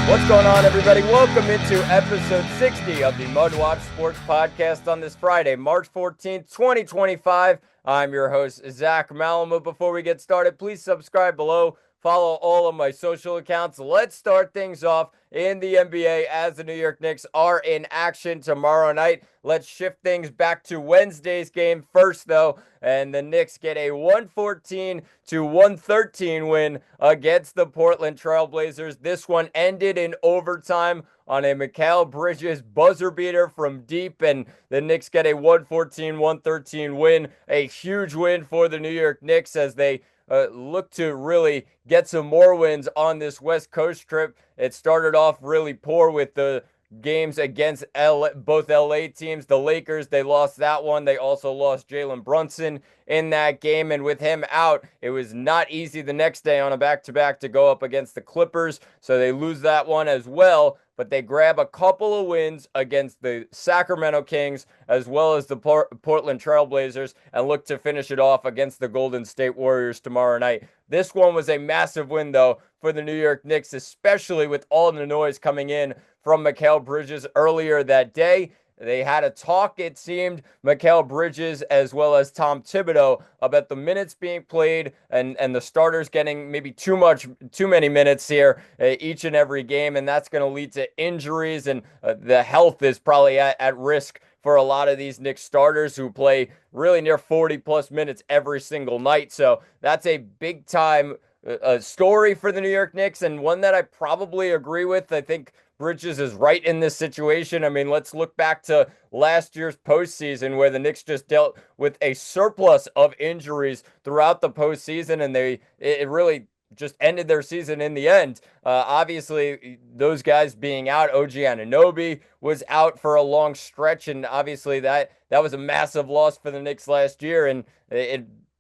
What's going on, everybody? Welcome into episode 60 of the MudWatch Sports Podcast on this Friday, March 14th, 2025. I'm your host, Zach Malamu. Before we get started, please subscribe below. Follow all of my social accounts. Let's start things off in the NBA as the New York Knicks are in action tomorrow night. Let's shift things back to Wednesday's game first, though, and the Knicks get a 114-113 win against the Portland Trail Blazers. This one ended in overtime on a Mikal Bridges buzzer beater from deep, and the Knicks get a 114-113 win. A huge win for the New York Knicks as they look to really get some more wins on this West Coast trip. It started off really poor with the games against both LA teams. The Lakers, they lost that one. They also lost Jalen Brunson in that game, and with him out, it was not easy the next day on a back-to-back to go up against the Clippers, so they lose that one as well. But they grab a couple of wins against the Sacramento Kings as well as the Portland Trail Blazers and look to finish it off against the Golden State Warriors tomorrow night. This one was a massive win, though, for the New York Knicks, especially with all the noise coming in from Mikal Bridges earlier that day. They had a talk, it seemed, Mikal Bridges as well as Tom Thibodeau, about the minutes being played and the starters getting maybe too many minutes here each and every game, and that's going to lead to injuries, and the health is probably at risk for a lot of these Knicks starters who play really near 40-plus minutes every single night. So that's a big-time story for the New York Knicks, and one that I probably agree with. I think Bridges is right in this situation. I mean, let's look back to last year's postseason where the Knicks just dealt with a surplus of injuries throughout the postseason, and it really just ended their season in the end. Obviously, those guys being out, OG Anunoby was out for a long stretch, and obviously that was a massive loss for the Knicks last year, and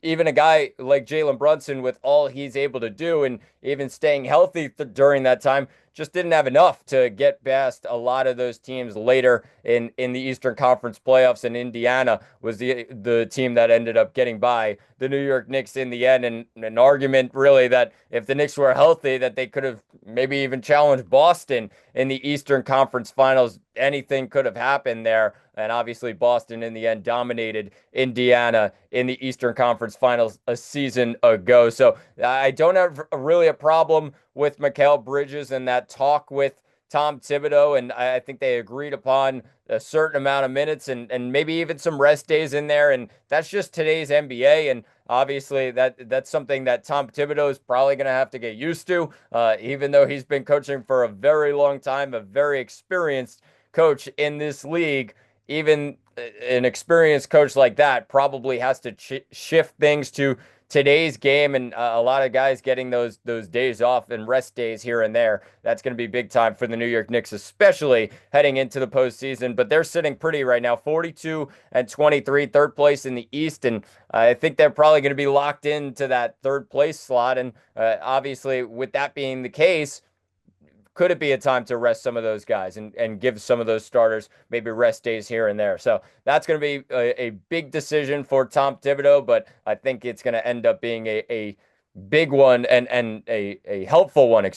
even a guy like Jalen Brunson, with all he's able to do and even staying healthy during that time, just didn't have enough to get past a lot of those teams later in the Eastern Conference playoffs. And Indiana was the team that ended up getting by the New York Knicks in the end. And an argument really that if the Knicks were healthy, that they could have maybe even challenged Boston in the Eastern Conference Finals. Anything could have happened there. And obviously Boston in the end dominated Indiana in the Eastern Conference Finals a season ago. So I don't have really a problem with Mikal Bridges and that talk with Tom Thibodeau, and I think they agreed upon a certain amount of minutes and maybe even some rest days in there, and that's just today's NBA, and obviously that's something that Tom Thibodeau is probably going to have to get used to, even though he's been coaching for a very long time, a very experienced coach in this league. Even an experienced coach like that probably has to shift things to today's game, and a lot of guys getting those days off and rest days here and there. That's going to be big time for the New York Knicks, especially heading into the postseason. But they're sitting pretty right now, 42-23, third place in the East, and I think they're probably going to be locked into that third place slot. And obviously, with that being the case, could it be a time to rest some of those guys and give some of those starters maybe rest days here and there? So that's going to be a big decision for Tom Thibodeau, but I think it's going to end up being a big one and a helpful one,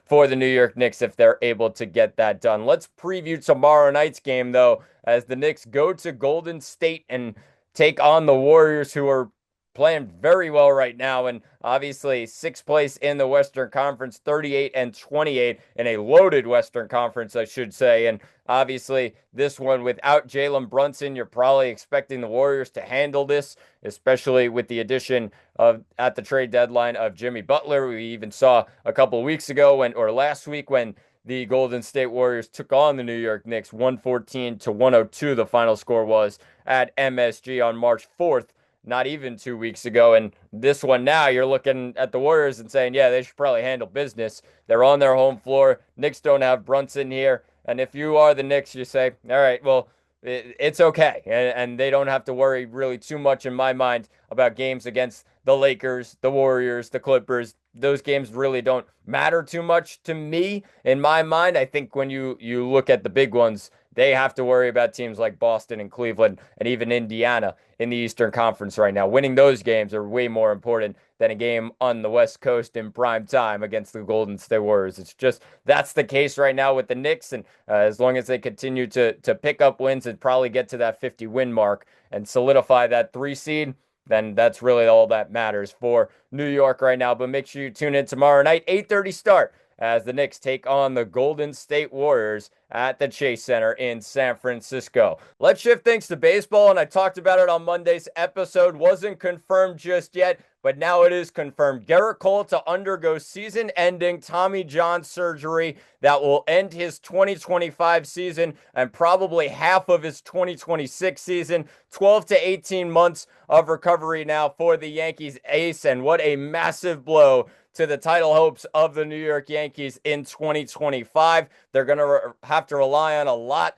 for the New York Knicks if they're able to get that done. Let's preview tomorrow night's game, though, as the Knicks go to Golden State and take on the Warriors, who are playing very well right now, and obviously sixth place in the Western Conference, 38-28 in a loaded Western Conference, I should say. And obviously this one without Jalen Brunson, you're probably expecting the Warriors to handle this, especially with the addition of, at the trade deadline, of Jimmy Butler. We even saw a couple of weeks ago or last week when the Golden State Warriors took on the New York Knicks, 114-102 the final score was at MSG on March 4th. Not even 2 weeks ago. And this one now, you're looking at the Warriors and saying, yeah, they should probably handle business. They're on their home floor. Knicks don't have Brunson here. And if you are the Knicks, you say, all right, well, it's okay. And they don't have to worry really too much, in my mind, about games against the Lakers, the Warriors, the Clippers. Those games really don't matter too much to me, in my mind. I think when you look at the big ones, they have to worry about teams like Boston and Cleveland and even Indiana in the Eastern Conference right now. Winning those games are way more important than a game on the West Coast in prime time against the Golden State Warriors. It's just that's the case right now with the Knicks, and as long as they continue to pick up wins and probably get to that 50 win mark and solidify that 3 seed, then that's really all that matters for New York right now. But make sure you tune in tomorrow night, 8:30 start, as the Knicks take on the Golden State Warriors at the Chase Center in San Francisco. Let's shift things to baseball, and I talked about it on Monday's episode. Wasn't confirmed just yet, but now it is confirmed. Gerrit Cole to undergo season-ending Tommy John surgery that will end his 2025 season and probably half of his 2026 season. 12 to 18 months of recovery now for the Yankees ace, and what a massive blow to the title hopes of the New York Yankees in 2025. They're going to have to rely on a lot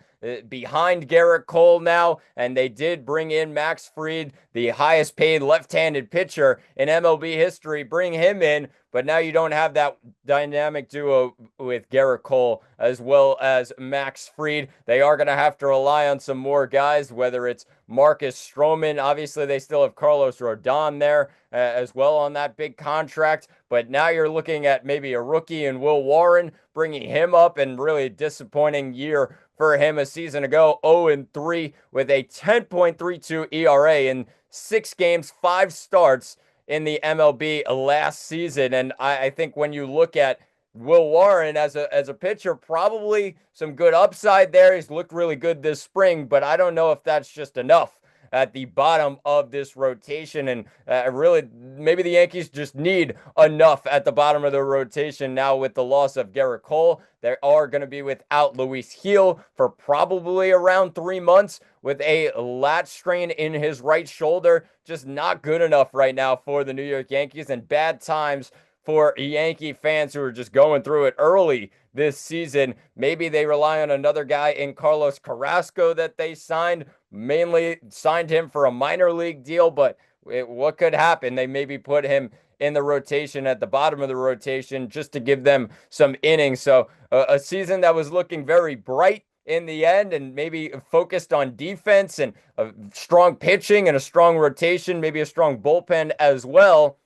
behind Gerrit Cole now, and they did bring in Max Fried, the highest paid left-handed pitcher in MLB history, bring him in, but now you don't have that dynamic duo with Gerrit Cole as well as Max Fried. They are going to have to rely on some more guys, whether it's Marcus Stroman. Obviously, they still have Carlos Rodon there as well on that big contract, but now you're looking at maybe a rookie in Will Warren, bringing him up, and really disappointing year for him a season ago, 0-3 with a 10.32 ERA in 6 games, 5 starts in the MLB last season. And I think when you look at Will Warren as a pitcher, probably some good upside there. He's looked really good this spring, but I don't know if that's just enough at the bottom of this rotation. And really, maybe the Yankees just need enough at the bottom of the rotation now with the loss of Gerrit Cole. They are going to be without Luis Gil for probably around 3 months with a lat strain in his right shoulder. Just not good enough right now for the New York Yankees, and bad times for Yankee fans who are just going through it early this season. Maybe they rely on another guy in Carlos Carrasco that they signed, mainly signed him for a minor league deal, but what could happen? They maybe put him in the rotation at the bottom of the rotation just to give them some innings. So a season that was looking very bright in the end, and maybe focused on defense and a strong pitching and a strong rotation, maybe a strong bullpen as well.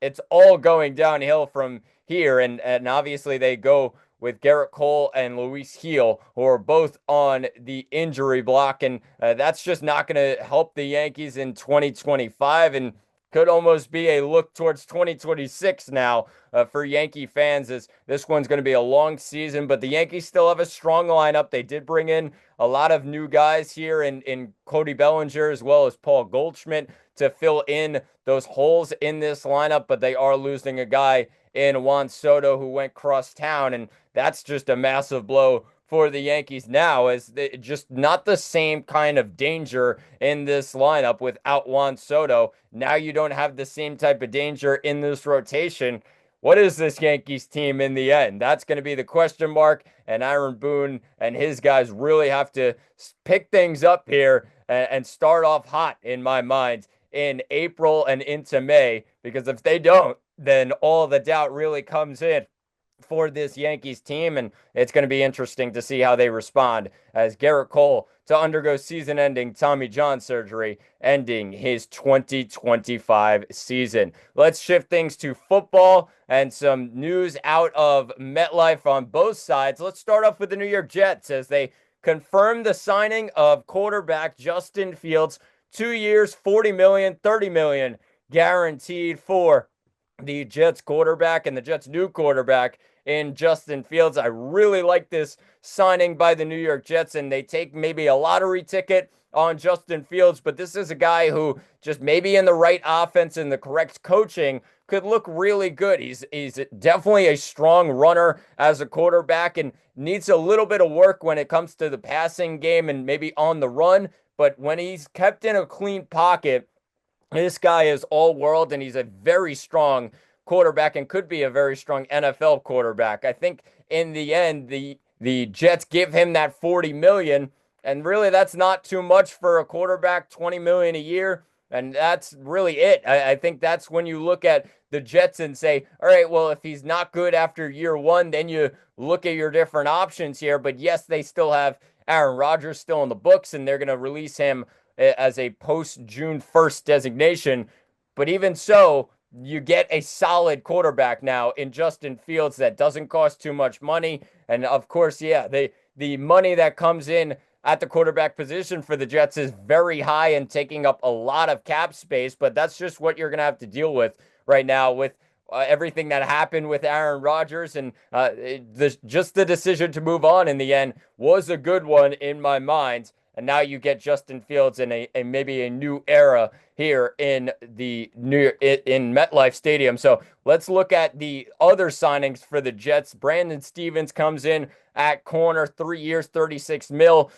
It's all going downhill from here, and obviously they go with Gerrit Cole and Luis Gil, who are both on the injury block, and that's just not going to help the Yankees in 2025, and could almost be a look towards 2026 now for Yankee fans, as this one's going to be a long season, but the Yankees still have a strong lineup. They did bring in a lot of new guys here in Cody Bellinger as well as Paul Goldschmidt to fill in those holes in this lineup, but they are losing a guy in Juan Soto who went cross town, and that's just a massive blow for the Yankees now, as they just not the same kind of danger in this lineup without Juan Soto. Now you don't have the same type of danger in this rotation. What is this Yankees team in the end? That's going to be the question mark, and Aaron Boone and his guys really have to pick things up here and start off hot, in my mind, in April and into May, because if they don't, then all the doubt really comes in for this Yankees team, and it's going to be interesting to see how they respond as Gerrit Cole to undergo season-ending Tommy John surgery, ending his 2025 season. Let's shift things to football and some news out of MetLife on both sides. Let's start off with the New York Jets as they confirmed the signing of quarterback Justin Fields. 2 years, $40 million, $30 million guaranteed for the Jets quarterback and the Jets' new quarterback in Justin Fields. I really like this signing by the New York Jets, and they take maybe a lottery ticket on Justin Fields, but this is a guy who just maybe in the right offense and the correct coaching could look really good. He's definitely a strong runner as a quarterback and needs a little bit of work when it comes to the passing game and maybe on the run, but when he's kept in a clean pocket, this guy is all world, and he's a very strong quarterback and could be a very strong NFL quarterback. I think in the end, the Jets give him that $40 million, and really that's not too much for a quarterback, $20 million a year, and that's really it. I think that's when you look at the Jets and say, all right, well, if he's not good after year one, then you look at your different options here. But yes, they still have Aaron Rodgers still in the books, and they're going to release him as a post-June 1st designation. But even so, you get a solid quarterback now in Justin Fields that doesn't cost too much money. And of course, yeah, the money that comes in at the quarterback position for the Jets is very high and taking up a lot of cap space, but that's just what you're going to have to deal with right now with everything that happened with Aaron Rodgers. And just the decision to move on in the end was a good one in my mind. And now you get Justin Fields in a maybe a new era here in MetLife Stadium. So let's look at the other signings for the Jets. Brandon Stevens comes in at corner, 3 years, 36 mil.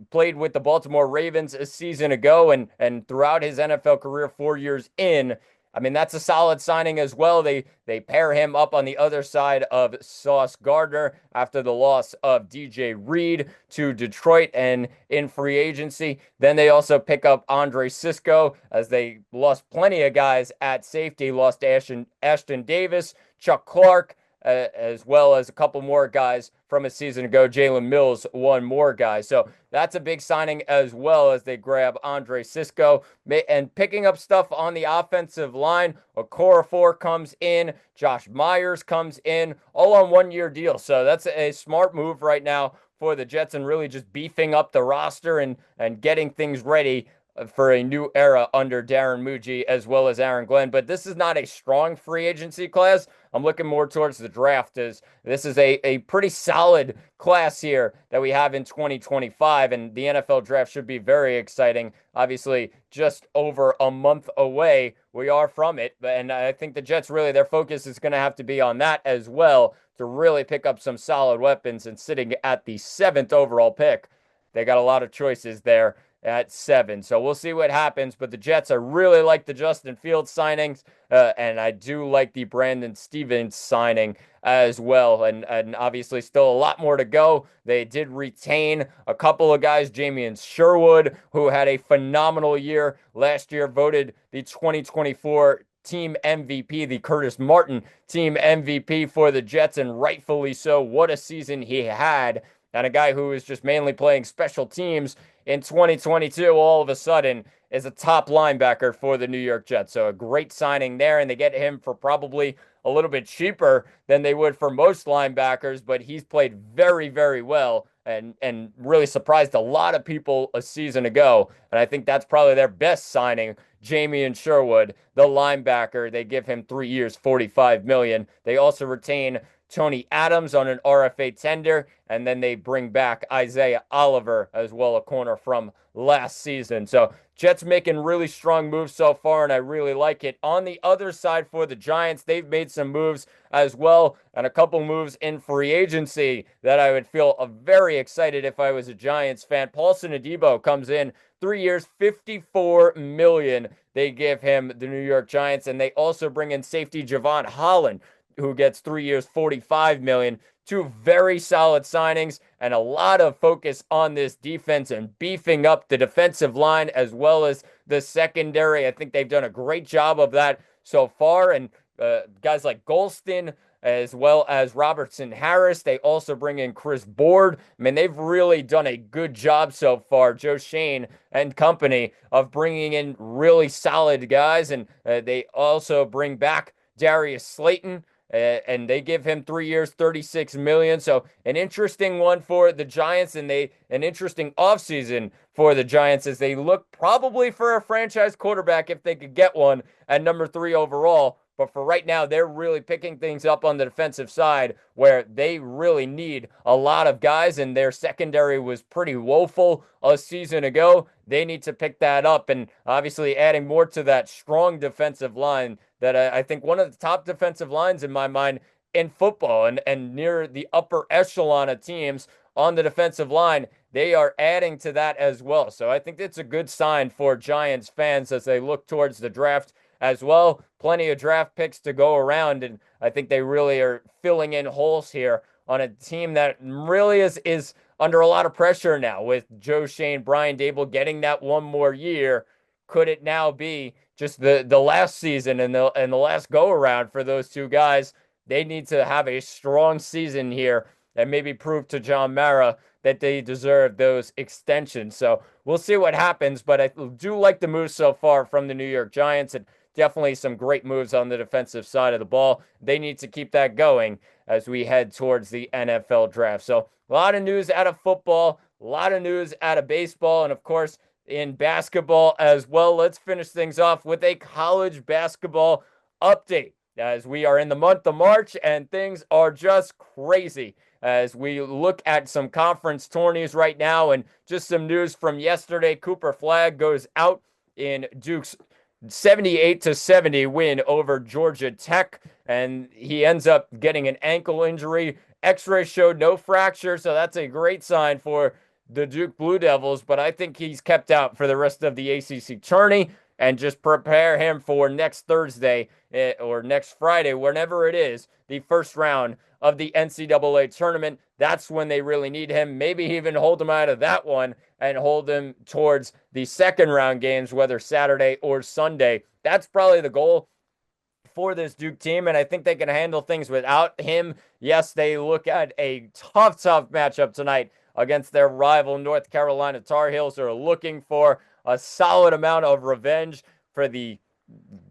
Played with the Baltimore Ravens a season ago, and throughout his NFL career, 4 years in. I mean, that's a solid signing as well. They pair him up on the other side of Sauce Gardner after the loss of DJ Reed to Detroit and in free agency. Then they also pick up Andre Sisco as they lost plenty of guys at safety. Lost Ashton Davis, Chuck Clark, as well as a couple more guys from a season ago. Jalen Mills, one more guy. So that's a big signing as well as they grab Andre Sisco. And picking up stuff on the offensive line, Okorafor comes in, Josh Myers comes in, all on 1 year deal. So that's a smart move right now for the Jets and really just beefing up the roster and getting things ready for a new era under Darren Muji as well as Aaron Glenn. But this is not a strong free agency class. I'm looking more towards the draft as this is a pretty solid class here that we have in 2025, and the NFL draft should be very exciting. Obviously, just over a month away we are from it, and I think the Jets really, their focus is going to have to be on that as well to really pick up some solid weapons. And sitting at the 7th overall pick, they got a lot of choices there at 7. So we'll see what happens. But the Jets, I really like the Justin Fields signings, and I do like the Brandon Stevens signing as well. And obviously still a lot more to go. They did retain a couple of guys, Jamian Sherwood, who had a phenomenal year last year, voted the 2024 team MVP, the Curtis Martin team MVP for the Jets, and rightfully so. What a season he had. And a guy who is just mainly playing special teams in 2022, all of a sudden, is a top linebacker for the New York Jets. So a great signing there, and they get him for probably a little bit cheaper than they would for most linebackers, but he's played very, very well and really surprised a lot of people a season ago. And I think that's probably their best signing, Jamian Sherwood, the linebacker. They give him 3 years, $45 million. They also retain Tony Adams on an RFA tender, and then they bring back Isaiah Oliver as well, a corner from last season. So Jets making really strong moves so far, and I really like it. On the other side for the Giants, they've made some moves as well, and a couple moves in free agency that I would feel very excited if I was a Giants fan. Paulson Adebo comes in, 3 years, $54 million. They give him the New York Giants, and they also bring in safety Javon Holland, who gets 3 years, $45 million. Two very solid signings and a lot of focus on this defense and beefing up the defensive line as well as the secondary. I think they've done a great job of that so far. And guys like Golston as well as Robertson Harris. They also bring in Chris Board. I mean, they've really done a good job so far, Joe Shane and company, of bringing in really solid guys. And they also bring back Darius Slayton, and they give him 3 years, $36 million. So an interesting one for the Giants, and an interesting offseason for the Giants as they look probably for a franchise quarterback if they could get one at number 3 overall. But for right now, they're really picking things up on the defensive side where they really need a lot of guys, and their secondary was pretty woeful a season ago. They need to pick that up, and obviously adding more to that strong defensive line that I think one of the top defensive lines in my mind in football, and near the upper echelon of teams on the defensive line. They are adding to that as well. So I think it's a good sign for Giants fans as they look towards the draft as well. Plenty of draft picks to go around, and I think they really are filling in holes here on a team that really is under a lot of pressure now with Joe Shane, Brian Dable getting that one more year. Could it now be just the last season and the last go around for those two guys? They need to have a strong season here and maybe prove to John Mara that they deserve those extensions. So we'll see what happens, but I do like the move so far from the New York Giants. And definitely some great moves on the defensive side of the ball. They need to keep that going as we head towards the NFL draft. So a lot of news out of football, a lot of news out of baseball, and of course, in basketball as well. Let's finish things off with a college basketball update as we are in the month of March and things are just crazy as we look at some conference tourneys right now. And just some news from yesterday: Cooper Flagg goes out in Duke's 78-70 win over Georgia Tech, and he ends up getting an ankle injury. X-ray showed no fracture, so that's a great sign for the Duke Blue Devils, but I think he's kept out for the rest of the ACC tourney, and just prepare him for next Thursday or next Friday, whenever it is, the first round of the NCAA tournament. That's when they really need him. Maybe even hold him out of that one and hold him towards the second round games, whether Saturday or Sunday. That's probably the goal for this Duke team, and I think they can handle things without him. Yes, they look at a tough matchup tonight against their rival North Carolina Tar Heels, who are looking for a solid amount of revenge for the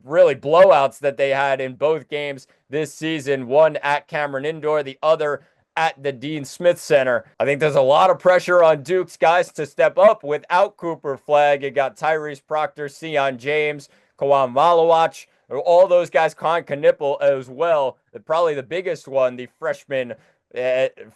really blowouts that they had in both games this season, one at Cameron Indoor, the other at the Dean Smith Center. I think there's a lot of pressure on Duke's guys to step up without Cooper Flagg. You got Tyrese Proctor, Sion James, Kawan MudWatch, all those guys, Con Knipple as well. Probably the biggest one, the freshman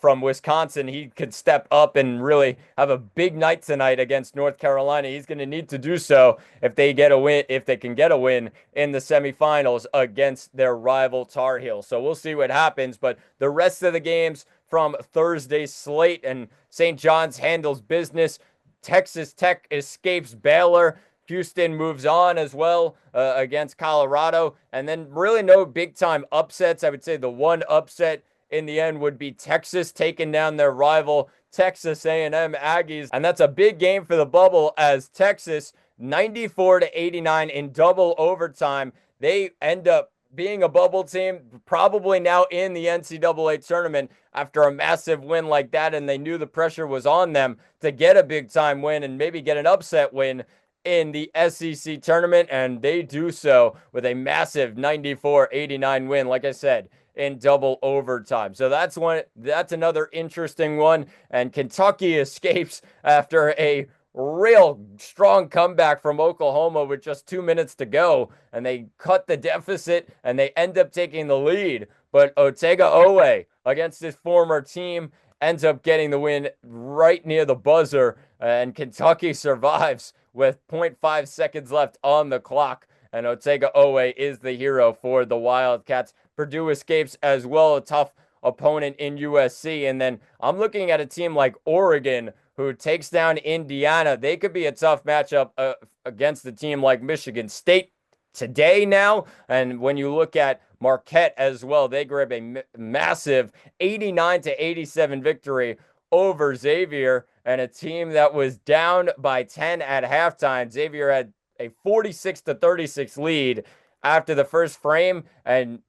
from Wisconsin. He could step up and really have a big night tonight against North Carolina. He's going to need to do so if they get a win, if they can get a win in the semifinals against their rival Tar Heels. So we'll see what happens. But the rest of the games from Thursday's slate, and St. John's handles business. Texas Tech escapes Baylor. Houston moves on as well against Colorado. And then really no big-time upsets. I would say the one upset in the end would be Texas taking down their rival Texas A&M Aggies. And that's a big game for the bubble, as Texas 94-89 in double overtime. They end up being a bubble team, probably now in the NCAA tournament after a massive win like that. And they knew the pressure was on them to get a big time win and maybe get an upset win in the SEC tournament. And they do so with a massive 94-89 win, like I said, in double overtime. So that's another interesting one. And Kentucky escapes after a real strong comeback from Oklahoma with just 2 minutes to go, and they cut the deficit and they end up taking the lead. But Otega Owe, against his former team, ends up getting the win right near the buzzer, and Kentucky survives with 0.5 seconds left on the clock, and Otega Owe is the hero for the Wildcats. Purdue escapes as well, a tough opponent in USC. And then I'm looking at a team like Oregon, who takes down Indiana. They could be a tough matchup against a team like Michigan State today now. And when you look at Marquette as well, they grab a massive 89-87 victory over Xavier, and a team that was down by 10 at halftime. Xavier had a 46-36 lead after the first frame, and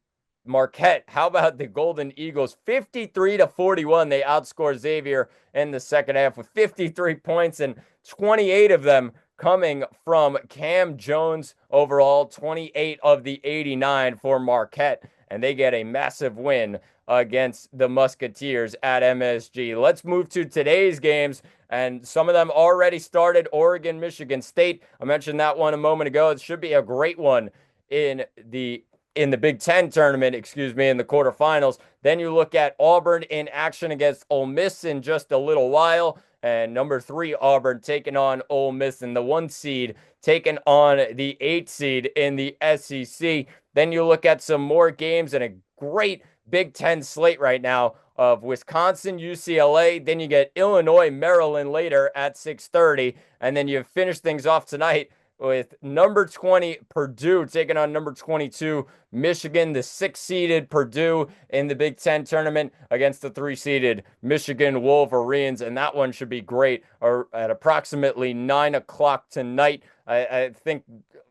Marquette, how about the Golden Eagles? 53-41. They outscored Xavier in the second half with 53 points, and 28 of them coming from Cam Jones overall, 28 of the 89 for Marquette, and they get a massive win against the Musketeers at MSG. Let's move to today's games, and some of them already started. Oregon, Michigan State. I mentioned that one a moment ago. It should be a great one in the Big Ten tournament, in the quarterfinals. Then you look at Auburn in action against Ole Miss in just a little while. And number 3, Auburn taking on Ole Miss, and the 1 seed taking on the 8 seed in the SEC. Then you look at some more games and a great Big Ten slate right now of Wisconsin, UCLA. Then you get Illinois, Maryland later at 6:30. And then you finish things off tonight with number 20 Purdue taking on number 22 Michigan, the 6-seeded Purdue in the Big Ten tournament against the 3-seeded Michigan Wolverines. And that one should be great, or at approximately 9 o'clock tonight. I think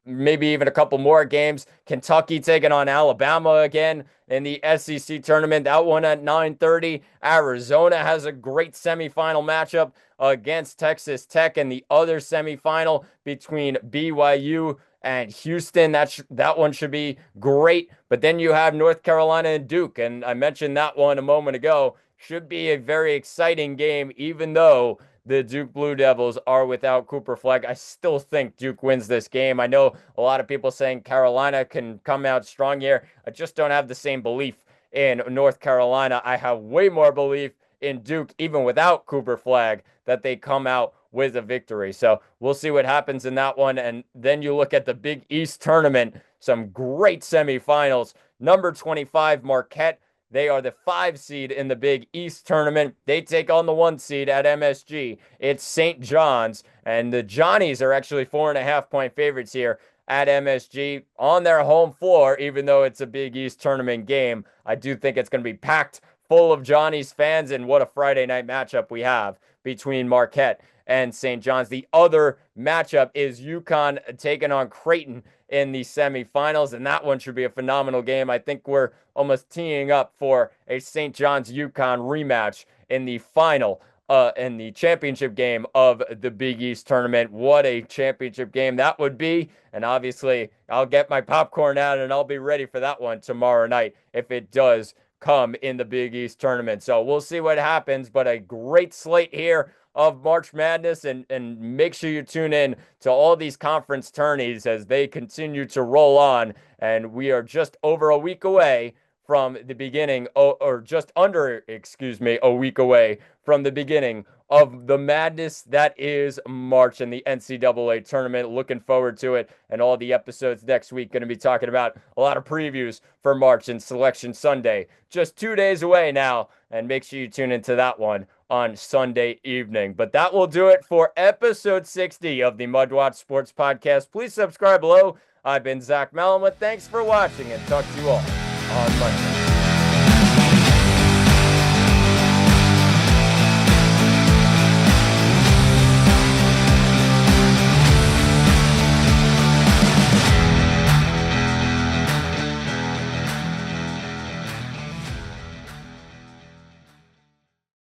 maybe even a couple more games. Kentucky taking on Alabama again in the SEC tournament. That one at 9:30. Arizona has a great semifinal matchup against Texas Tech, and the other semifinal between BYU and Houston. That one should be great. But then you have North Carolina and Duke, and I mentioned that one a moment ago. Should be a very exciting game, even though the Duke Blue Devils are without Cooper Flag. I still think Duke wins this game. I know a lot of people saying Carolina can come out strong here. I just don't have the same belief in North Carolina. I have way more belief in Duke, even without Cooper Flag, that they come out with a victory. So we'll see what happens in that one. And then you look at the Big East tournament, some great semifinals. Number 25, Marquette. They are the 5 seed in the Big East tournament. They take on the 1 seed at MSG. It's St. John's, and the Johnnies are actually 4.5-point favorites here at MSG on their home floor, even though it's a Big East tournament game. I do think it's going to be packed full of Johnny's fans, and what a Friday night matchup we have between Marquette and St. John's. The other matchup is UConn taking on Creighton in the semifinals, and that one should be a phenomenal game. I think we're almost teeing up for a St. John's UConn rematch in the final in the championship game of the Big East tournament. What a championship game that would be. And obviously, I'll get my popcorn out and I'll be ready for that one tomorrow night if it does come in the Big East tournament. So we'll see what happens, but a great slate here of March Madness, and make sure you tune in to all these conference tourneys as they continue to roll on. And we are just over a week away from the beginning, or just under, a week away from the beginning of the madness that is March and the NCAA tournament. Looking forward to it, and all the episodes next week going to be talking about a lot of previews for March and Selection Sunday. Just 2 days away now, and make sure you tune into that one on Sunday evening. But that will do it for episode 60 of the MudWatch Sports Podcast. Please subscribe below. I've been Zach Malamud. Thanks for watching, and talk to you all on Monday.